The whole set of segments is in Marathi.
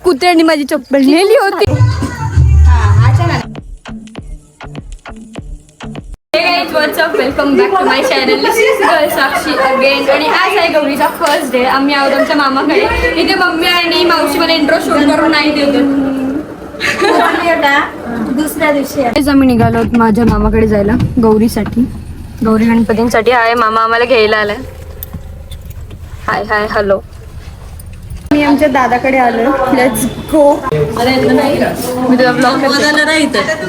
कुत्र्याने माझी चप्पल नेली होती. Welcome back to my channel. This is girl Sakshi again. आणि आज आहे गौरीचा फर्स्ट डे. आम्ही आहोत आमच्या मामाकडे. इथे मम्मी आणि मावशी मला इंट्रो शूट करून नाही देत. दुसऱ्या दिवशी आम्ही निघालो माझ्या मामाकडे जायला गौरीसाठी, गौरी गणपतींसाठी. आहे मामा आम्हाला घ्यायला आलाय. हाय हाय हॅलो. मी आमच्या दादाकडे आलो. Let's go. मी तुला ब्लॉग करते.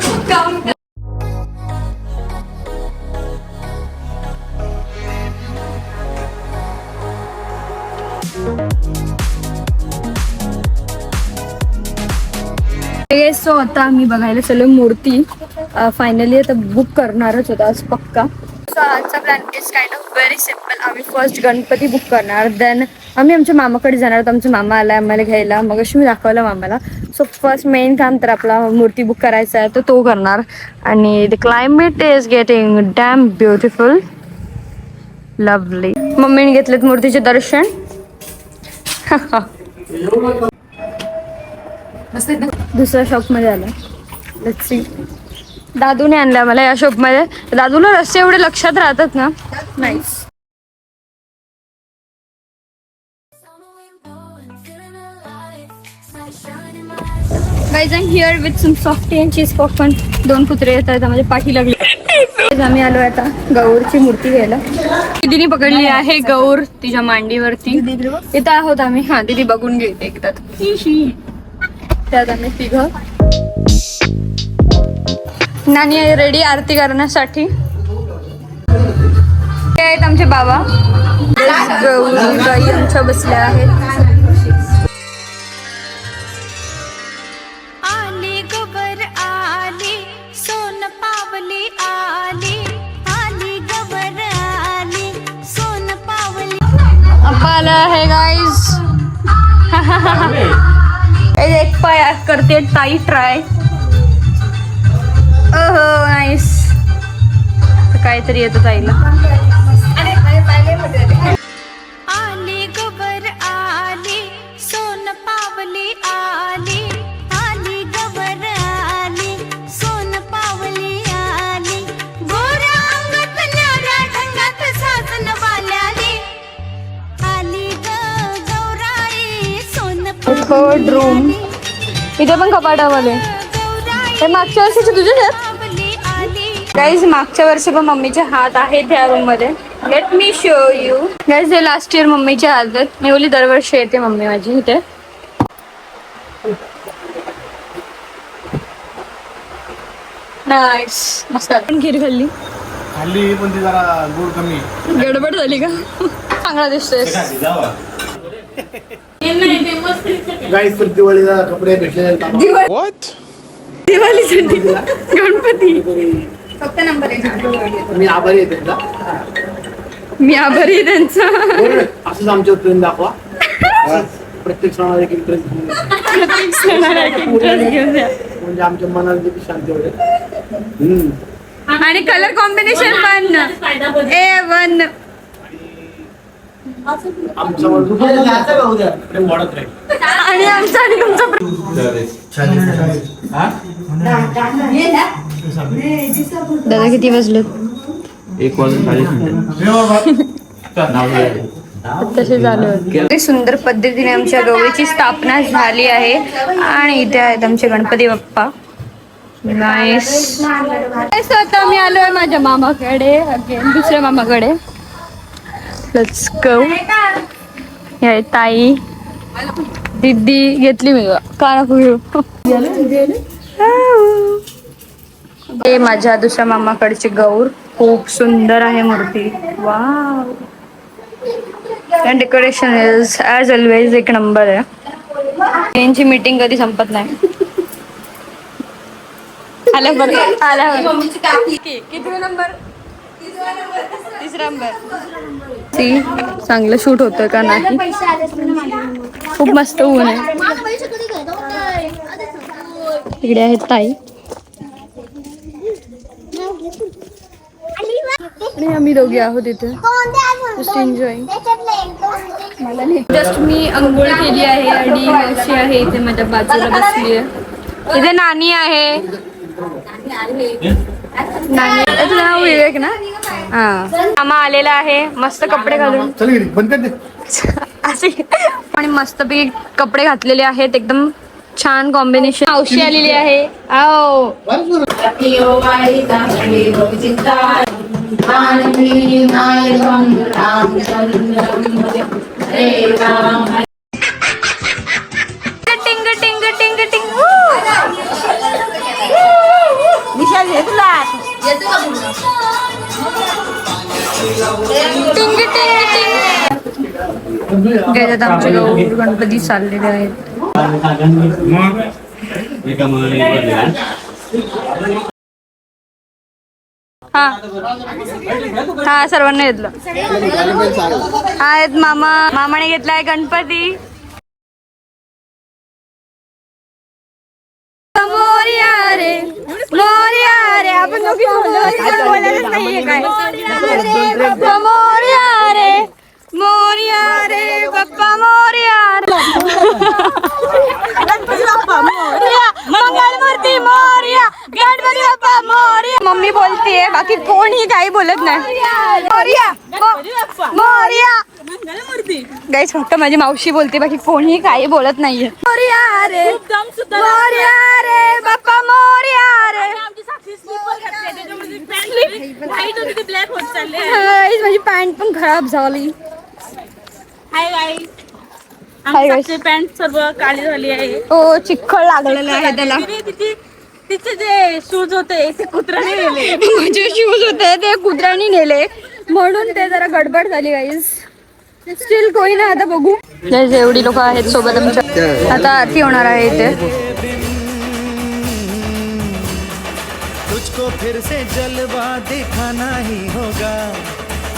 सो आता आम्ही बघायला चलो मूर्ती. फायनली आता बुक करणारच होता आज पक्का. सो आजचा plan is kind of very simple. आम्ही फर्स्ट गणपती बुक करणार, देन आम्ही आमच्या मामाकडे जाणार. तर आमचा मामा आला आम्हाला घ्यायला. मग अशी मी दाखवलं मामाला. सो फर्स्ट मेन काम तर आपला मूर्ती बुक करायचा आहे, तर तो करणार. आणि the climate is getting dam beautiful, lovely. मम्मीने घेतलेत मूर्तीचे दर्शन. दुसऱ्या शॉपमध्ये आलं. Let's see. दादूने आणलं मला या शॉपमध्ये. दादूला रस्ते एवढे लक्षात राहतात ना. Nice. Guys I am here with some softy and cheese popcorn. 2 कुत्रे येत आहेत, माझी पाठी लागली. आम्ही आलो आता गौरची मूर्ती घ्यायला. दीदीने पकडली आहे गौर तिच्या मांडीवरती. इथं आहोत आम्ही. हा दीदी बघून घेते एकदा. त्यात आम्ही तिघं. नानी आहे रेडी आरती करण्यासाठी. हे आहेत आमचे बाबा. गौरी आमच्या बसल्या आहेत. आली गबर आली सोन पावली आली. आली गबर आली सोन पावली. आला आहे गाईज. एक पाय करते ताई ट्राय. ओहो नाईस. काहीतरी येतं ताईला. आली गबर आली सोन पावली आली. आली गबर आली सोन पावली आली. गोऱ्या अंगात न्याऱ्या ढंगात साजन वाल्याली. आली ग गौराई सोन थर्ड रूम. इथे पण कपाटावाले. हे मागच्या वर्षीचे तुझे आहेत गाईज. मागच्या वर्षी पण मम्मीचे हात आहेत या रूम मध्ये. Let me show you guys. हे लास्ट इयर मम्मीचे हात आहेत. मी बोली दरवर्षी येते मम्मी माझी इथे. नाईस. मस्त. पण खीर खाल्ली खाल्ली पण ती जरा गोड कमी. गडबड झाली का? चांगला दिसतोय. गाईस तर दिवाळीला कपडे भेटले. दिवाळीसाठी गणपती. फक्त नंबर 1. मी आभारी आहे त्यांचा. मी आभारी आहे त्यांचा. असंच आमच्यावर प्रेम दाखवा. प्रत्येक सणाला एक इंटरेस्ट म्हणजे आमच्या मनाला देखील शांती होईल. आणि कलर कॉम्बिनेशन पण A1. आमच्या प्रेम वाढत राहील. आणि आमचा आणि तुमचा दादा किती वाजले? 1 वाजून 40 तसे झाले होते. सुंदर पद्धतीने आमच्या गौरीची स्थापना झाली आहे. आणि इथे आहेत आमचे गणपती बाप्पा. नाईस. आता मी आलोय माझ्या मामाकडे अगेन, दुसऱ्या मामाकडे. Let's go. हे ताई दीदी घेतली मी का नको. हे माझ्या दुसऱ्या मामाकडची गौर. खूप सुंदर आहे मूर्ती. Wow. And decoration is as always एक नंबर आहे. यांची मीटिंग कधी संपत नाही. आलं बरं आलं. किती नंबर? 3रा नंबर. ती चांगलं शूट होतं का नाही? खूप मस्त ऊन आहे. इकडे आहेत ताई. आणि आम्ही दोघे आहोत इथे जस्ट एन्जॉईंग. जस्ट मी अंघोळ केली आहे आणि मावशी आहे इथे माझ्या बाजूला बसली आहे. इथे नानी आहे. नानी तुझं नाव विवेक ना? हा. मामा आलेला आहे मस्त कपडे घालून असे आणि मस्तपैकी कपडे घातलेले आहेत एकदम छान कॉम्बिनेशन. मावशी आलेली आहे. आओ टिंग टिंग टिंग टिंग. विशाल घे तुला टिंग टिंग टिंग. गेल्यात आमचे गौर गणपती चाललेले आहेत. हा हा सर्वांना घेतलं. आहेत मामाने घेतलाय गणपती. मोरया रे मोरया रे. आपण दोघी बोलायलाच नाहीये काय. मोरया रे मोरया रे बाप्पा मोरया रे. मंगलमूर्ती मोरया गणपती बाप्पा मोरया. मम्मी बोलतेय बाकी कोणी काही बोलत नाही. मोरया मोरया गाईस फक्त माझी मावशी बोलते बाकी कोणी काही बोलत नाहीये. मोरया रे मोरया रे बाप्पा मोरया रे. माझी पॅन्ट पण खराब झाली. आमची पॅन्ट सर्व काळी झाली आहे. हो चिखल लागलेला आहे त्याला. तिचे जे शूज होते ते कुत्र्याने नेले. माझे शूज होते ते कुत्र्याने नेले म्हणून ते जरा गडबड झाली गाईस. स्टील कोई ना. आता बघू एवढी लोक आहेत सोबत आमच्या. आता आरती होणार आहे इथे. तुझको फिर से जलवा दिखाना ही होगा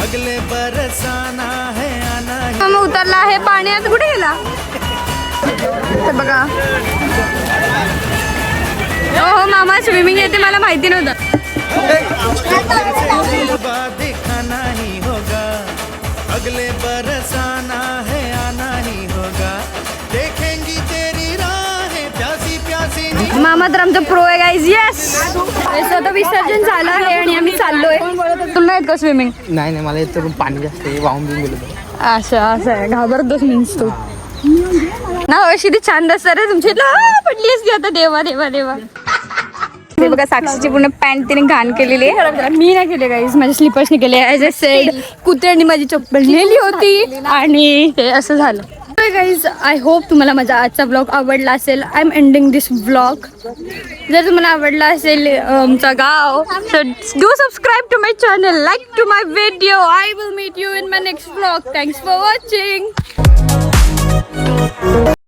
अगले बरस आना है आना ही. मग उतरला आहे पाण्यात. कुठे गेला ते बघा. हो मामा स्विमिंग येते मला माहिती नव्हतं. जलवा दिखाना ही होगा अगले बरस आना ही होगा देखेंगी तेरी राहें प्यासी प्यासी. मामा तर आमचं प्रो आहे गाईज. येस आता विसर्जन झालं आहे आणि आम्ही चाललोय. तुला येत का स्विमिंग? नाही मला येतं पाणी जास्त आहे वाहून बिन गेलो. असं आहे घाबरतोच मीन्स तू ना. अशी ती छान रस्ता रे तुमची पडली असती आता. देवा देवा देवा. हे बघा साक्षीची पूर्ण पॅन्ट तिने घाण केलेली आहे. मी नाही केले गाईज. माझे स्लिपर्सने केले. ॲज अ सेड कुत्र्याने माझी चप्पल नेली होती आणि हे असं झालं. गाईज आय होप तुम्हाला माझा आजचा ब्लॉग आवडला असेल. I am ending this blog. जर तुम्हाला आवडला असेल आमचा गाव तर do subscribe to my channel. Like to my video. I will meet you in my next blog. Thanks for watching.